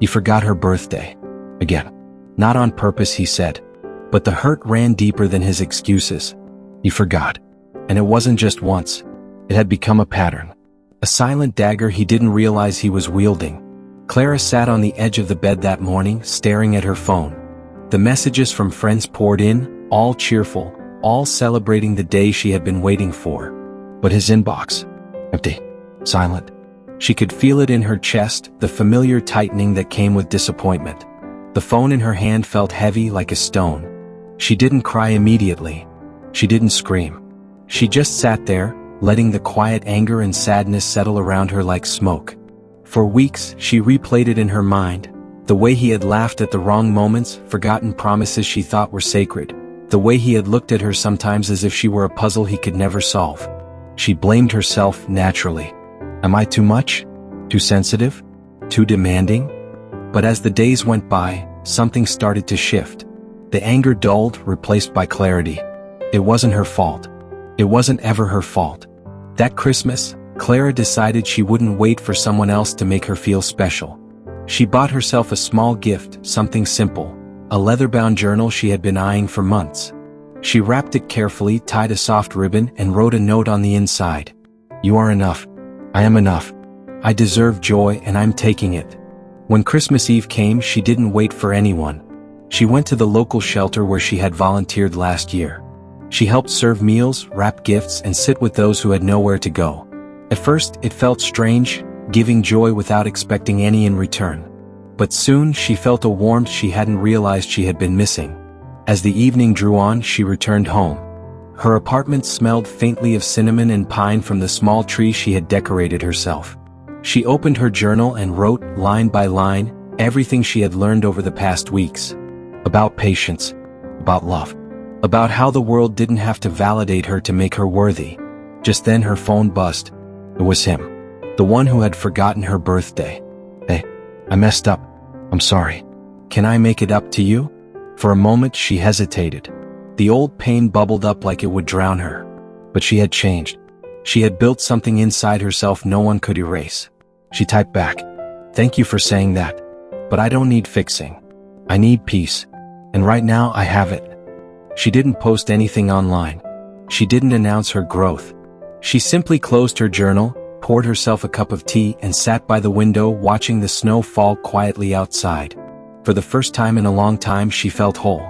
He forgot her birthday. Again. Not on purpose, he said. But the hurt ran deeper than his excuses. He forgot. And it wasn't just once. It had become a pattern. A silent dagger he didn't realize he was wielding. Clara sat on the edge of the bed that morning, staring at her phone. The messages from friends poured in, all cheerful, all celebrating the day she had been waiting for. But his inbox, empty, silent. She could feel it in her chest, the familiar tightening that came with disappointment. The phone in her hand felt heavy like a stone. She didn't cry immediately. She didn't scream. She just sat there, letting the quiet anger and sadness settle around her like smoke. For weeks, she replayed it in her mind. The way he had laughed at the wrong moments, forgotten promises she thought were sacred. The way he had looked at her sometimes as if she were a puzzle he could never solve. She blamed herself naturally. Am I too much? Too sensitive? Too demanding? But as the days went by, something started to shift. The anger dulled, replaced by clarity. It wasn't her fault. It wasn't ever her fault. That Christmas, Clara decided she wouldn't wait for someone else to make her feel special. She bought herself a small gift, something simple, a leather-bound journal she had been eyeing for months. She wrapped it carefully, tied a soft ribbon, and wrote a note on the inside. You are enough. I am enough. I deserve joy and I'm taking it. When Christmas Eve came, she didn't wait for anyone. She went to the local shelter where she had volunteered last year. She helped serve meals, wrap gifts, and sit with those who had nowhere to go. At first, it felt strange, giving joy without expecting any in return. But soon, she felt a warmth she hadn't realized she had been missing. As the evening drew on, she returned home. Her apartment smelled faintly of cinnamon and pine from the small tree she had decorated herself. She opened her journal and wrote, line by line, everything she had learned over the past weeks. About patience. About love. About how the world didn't have to validate her to make her worthy. Just then her phone buzzed. It was him. The one who had forgotten her birthday. Hey, I messed up. I'm sorry. Can I make it up to you? For a moment she hesitated. The old pain bubbled up like it would drown her. But she had changed. She had built something inside herself no one could erase. She typed back. Thank you for saying that. But I don't need fixing. I need peace. And right now I have it. She didn't post anything online. She didn't announce her growth. She simply closed her journal, poured herself a cup of tea, and sat by the window watching the snow fall quietly outside. For the first time in a long time she felt whole.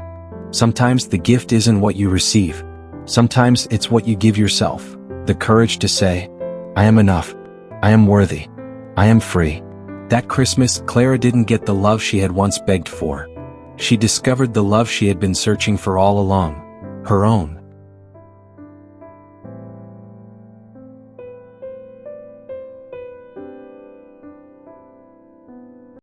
Sometimes the gift isn't what you receive. Sometimes it's what you give yourself. The courage to say, I am enough. I am worthy. I am free. That Christmas, Clara didn't get the love she had once begged for. She discovered the love she had been searching for all along. Her own.